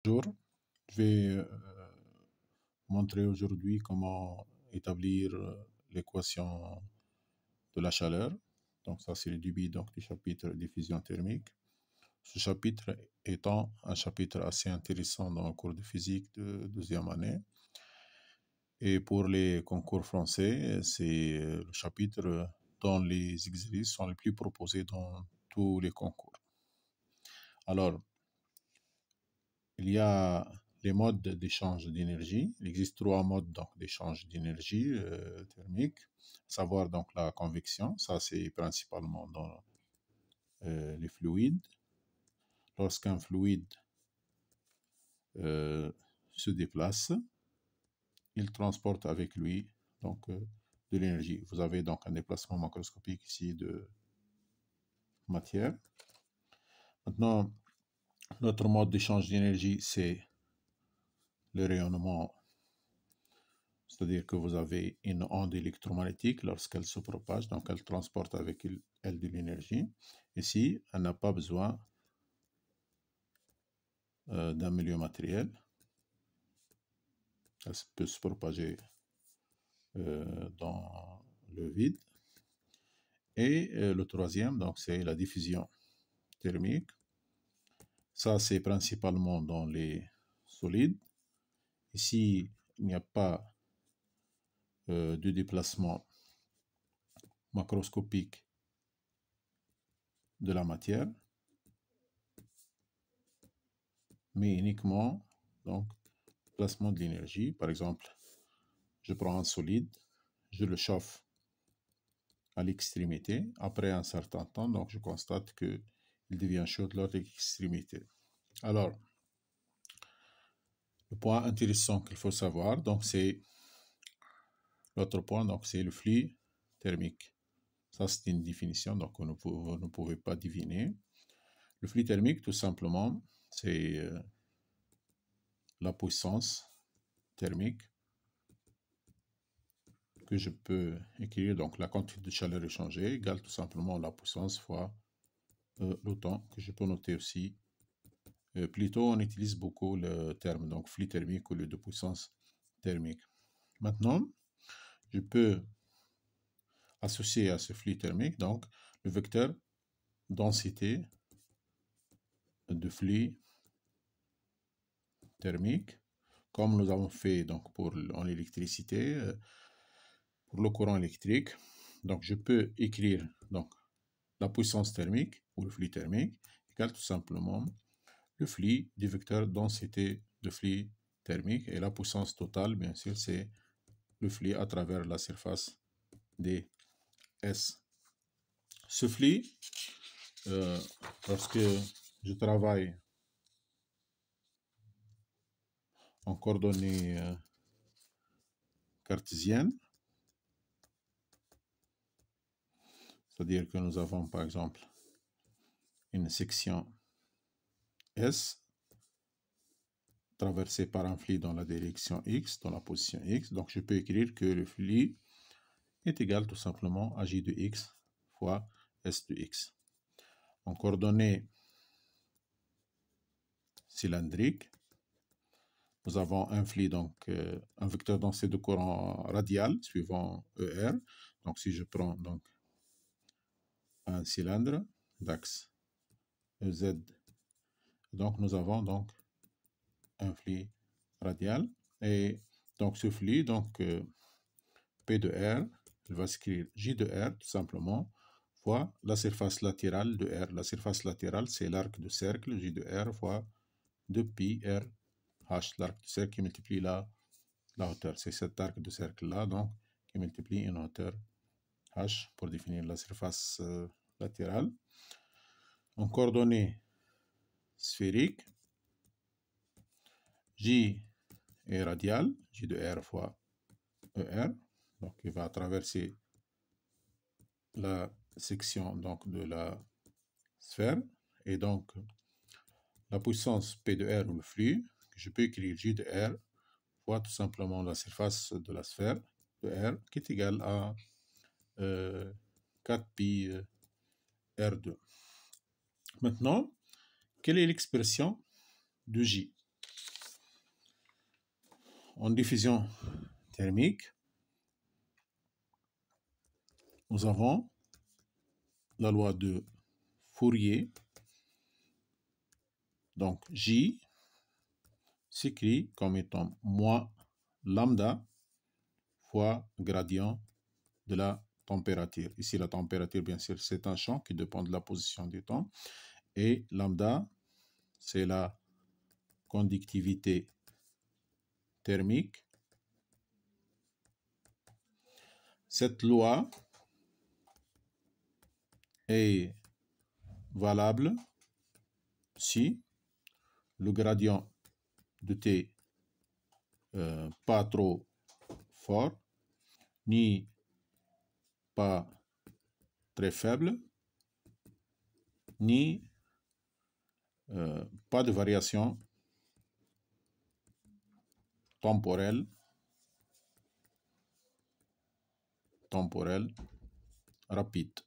Bonjour, je vais montrer aujourd'hui comment établir l'équation de la chaleur. Donc ça c'est le début donc, du chapitre diffusion thermique. Ce chapitre étant un chapitre assez intéressant dans le cours de physique de deuxième année. Et pour les concours français, c'est le chapitre dont les exercices sont les plus proposés dans tous les concours. Alors, il y a les modes d'échange d'énergie. Il existe trois modes d'échange d'énergie thermique, à savoir donc la convection, ça c'est principalement dans les fluides. Lorsqu'un fluide se déplace, il transporte avec lui donc de l'énergie. Vous avez donc un déplacement macroscopique ici de matière. Maintenant, notre mode d'échange d'énergie, c'est le rayonnement. C'est-à-dire que vous avez une onde électromagnétique lorsqu'elle se propage, donc elle transporte avec elle de l'énergie. Ici, elle n'a pas besoin d'un milieu matériel. Elle peut se propager dans le vide. Et le troisième, donc c'est la diffusion thermique. Ça, c'est principalement dans les solides. Ici, il n'y a pas de déplacement macroscopique de la matière, mais uniquement donc placement de l'énergie. Par exemple, je prends un solide, je le chauffe à l'extrémité. Après un certain temps, donc je constate qu'il devient chaud de l'autre extrémité. Alors, le point intéressant qu'il faut savoir, donc c'est l'autre point, donc c'est le flux thermique. Ça, c'est une définition, donc vous ne pouvez pas deviner. Le flux thermique, tout simplement, c'est la puissance thermique que je peux écrire, donc la quantité de chaleur échangée égale tout simplement la puissance fois le temps, que je peux noter aussi. Plutôt, on utilise beaucoup le terme donc flux thermique au lieu de puissance thermique. Maintenant, je peux associer à ce flux thermique donc le vecteur densité de flux thermique, comme nous avons fait donc pour en électricité, pour le courant électrique. Donc je peux écrire donc la puissance thermique ou le flux thermique égale tout simplement le flux du vecteur densité de flux thermique, et la puissance totale, bien sûr, c'est le flux à travers la surface des S. Ce flux, lorsque je travaille en coordonnées cartésiennes, c'est-à-dire que nous avons par exemple une section S traversée par un flux dans la direction X, dans la position X. Donc je peux écrire que le flux est égal tout simplement à J de X fois S de X. En coordonnées cylindriques, nous avons un flux, donc un vecteur densité de courant radial suivant ER. Donc si je prends donc un cylindre d'axe EZ, donc nous avons donc un flux radial, et donc ce flux, donc P de R, il va s'écrire J de R tout simplement fois la surface latérale de R. La surface latérale, c'est l'arc de cercle, J de R fois 2pi R H, l'arc de cercle qui multiplie la hauteur. C'est cet arc de cercle-là, donc, qui multiplie une hauteur H pour définir la surface latérale. En coordonnées sphériques, J est radial, J de R fois ER, donc il va traverser la section donc, de la sphère, et donc la puissance P de R ou le flux, que je peux écrire J de R fois tout simplement la surface de la sphère de R, qui est égale à 4pi R2. Maintenant, quelle est l'expression de J? En diffusion thermique, nous avons la loi de Fourier. Donc, J s'écrit comme étant moins lambda fois gradient de la température. Ici, la température, bien sûr, c'est un champ qui dépend de la position du temps. Et lambda, c'est la conductivité thermique. Cette loi est valable si le gradient de T pas trop fort, ni pas très faible, ni pas de variation temporelle rapide.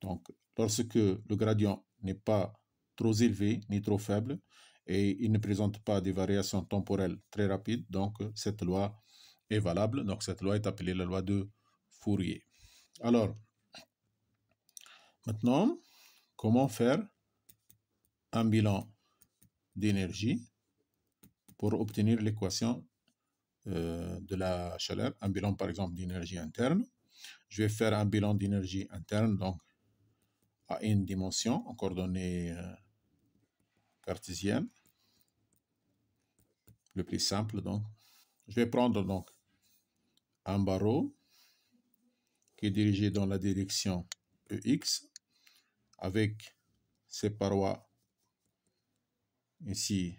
Donc, lorsque le gradient n'est pas trop élevé ni trop faible et il ne présente pas des variations temporelles très rapides, donc cette loi est valable. Donc, cette loi est appelée la loi de Fourier. Alors, maintenant, comment faire un bilan d'énergie pour obtenir l'équation de la chaleur, un bilan par exemple d'énergie interne. Je vais faire un bilan d'énergie interne donc à une dimension en coordonnées cartésiennes. Le plus simple donc. Je vais prendre donc un barreau qui est dirigé dans la direction EX avec ses parois ici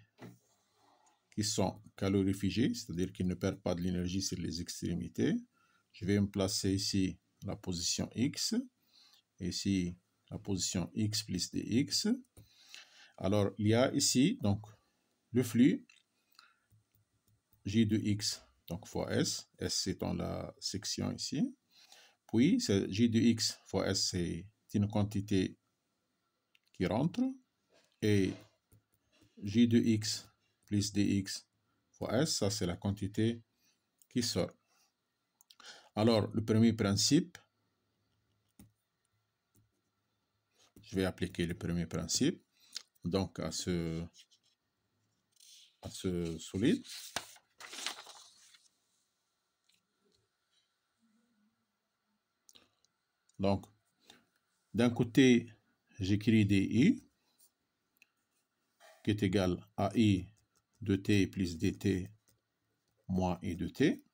qui sont calorifugées, c'est-à-dire qu'ils ne perdent pas de l'énergie sur les extrémités. Je vais me placer ici la position X, ici la position X plus dx. Alors, il y a ici donc le flux J de X donc fois S, S étant la section ici. Puis, J de X fois S, c'est une quantité qui rentre. Et J de X plus dx fois S, ça c'est la quantité qui sort. Alors, le premier principe, je vais appliquer le premier principe donc à ce solide. Donc, d'un côté, j'écris dI qui est égal à I de T plus dt moins I de T.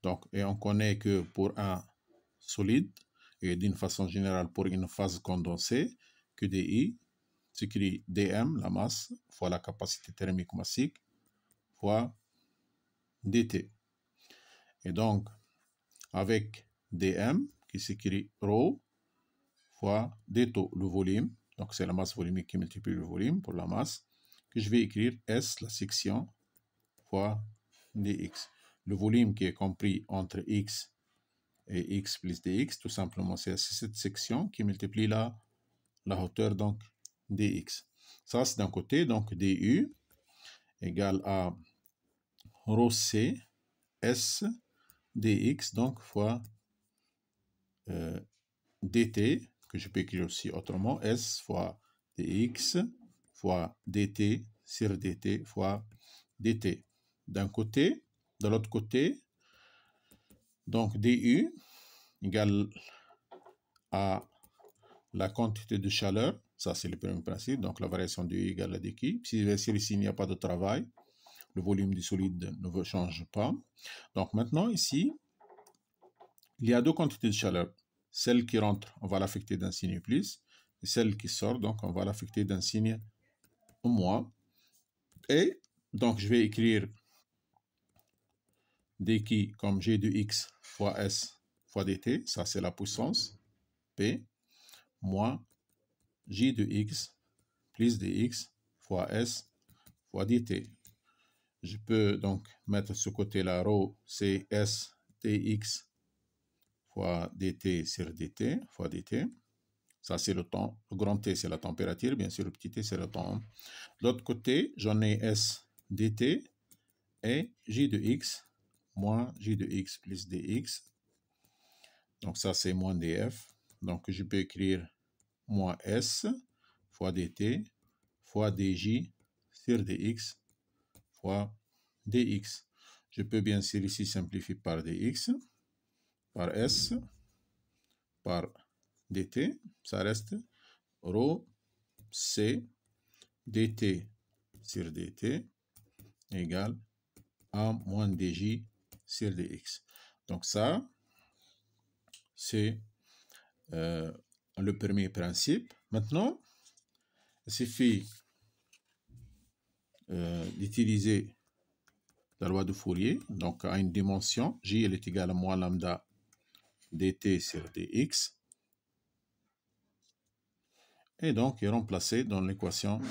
Donc, et on connaît que pour un solide, et d'une façon générale pour une phase condensée, que dI s'écrit dm, la masse, fois la capacité thermique massique, fois dt. Et donc, avec dm, qui s'écrit ρ, fois dτ, le volume, donc c'est la masse volumique qui multiplie le volume pour la masse, que je vais écrire S, la section, fois dx. Le volume qui est compris entre x et x plus dx, tout simplement, c'est cette section qui multiplie la hauteur, donc dx. Ça, c'est d'un côté, donc du égale à ρc s dx, donc fois dt, que je peux écrire aussi autrement, s fois dx fois dt sur dt fois dt. D'un côté, de l'autre côté, donc du égale à la quantité de chaleur, ça c'est le premier principe, donc la variation du U égale à dq. Si ici il n'y a pas de travail, le volume du solide ne change pas. Donc maintenant ici, il y a deux quantités de chaleur. Celle qui rentre, on va l'affecter d'un signe plus, et celle qui sort, donc on va l'affecter d'un signe moins. Et donc je vais écrire dq comme g de x fois s fois dt, ça c'est la puissance, P, moins j de x plus dx fois s fois dt. Je peux donc mettre ce côté-là, ρ, c'est s dx fois dt sur dt fois dt. Ça, c'est le temps. Le grand T, c'est la température. Bien sûr, le petit t, c'est le temps. De l'autre côté, j'en ai s dt et j de x moins j de x plus dx. Donc ça, c'est moins df. Donc je peux écrire moins s fois dt fois dj sur dx fois dx. Je peux bien sûr ici simplifier par dx, par s, par dt. Ça reste rho c dt sur dt égale a moins dj sur dx. Donc ça, c'est le premier principe. Maintenant, il suffit d'utiliser la loi de Fourier. Donc, à une dimension, j elle est égale à moins lambda dt sur dx. Et donc, est remplacé dans l'équation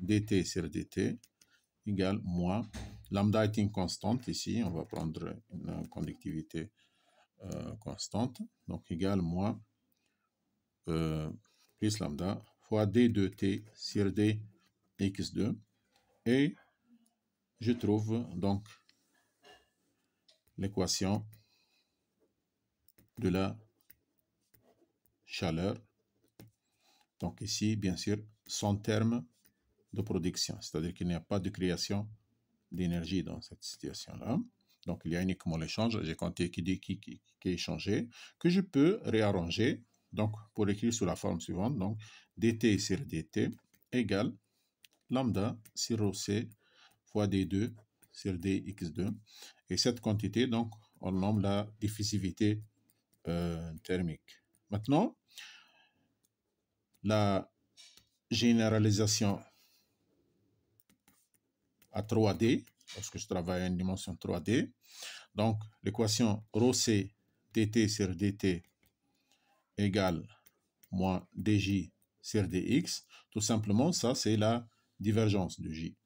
dt sur dt égale moins, lambda est une constante ici, on va prendre une conductivité constante, donc égale moins plus lambda fois d de t sur d x2, et je trouve donc l'équation de la chaleur. Donc ici, bien sûr, sans terme de production, c'est-à-dire qu'il n'y a pas de création d'énergie dans cette situation-là. Donc il y a uniquement l'échange, j'ai compté qui est échangé, que je peux réarranger, donc pour écrire sous la forme suivante, donc dt sur dt égale lambda sur rho c fois d2 sur dx2. Et cette quantité, donc, on nomme la diffusivité thermique. Maintenant, la généralisation à 3D, parce que je travaille à une dimension 3D, donc l'équation rho c dt sur dt égale moins dj sur dx, tout simplement, ça c'est la divergence de j.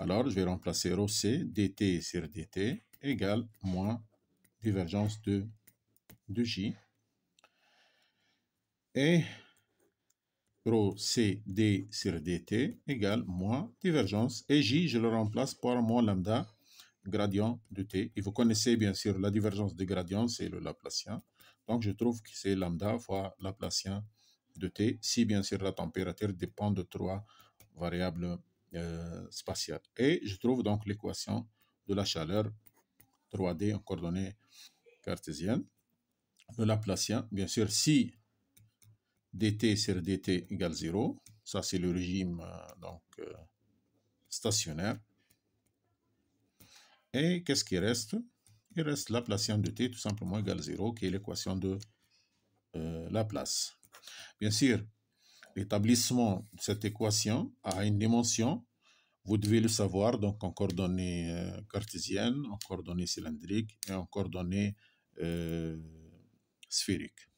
Alors, je vais remplacer rho c dt sur dt égale moins divergence de j. Et rho c d sur dt égale moins divergence. Et j, je le remplace par moins lambda gradient de t. Et vous connaissez bien sûr la divergence de gradient, c'est le Laplacien. Donc, je trouve que c'est lambda fois Laplacien de t, si bien sûr la température dépend de 3 variables spatiales. Et je trouve donc l'équation de la chaleur 3D en coordonnées cartésiennes. Le Laplacien, bien sûr, si dt sur dt égale 0, ça c'est le régime stationnaire. Et qu'est-ce qui reste? Il reste Laplacien de t tout simplement égale 0, qui est l'équation de Laplace. Bien sûr, l'établissement de cette équation a une dimension, vous devez le savoir, donc en coordonnées cartésiennes, en coordonnées cylindriques et en coordonnées sphériques.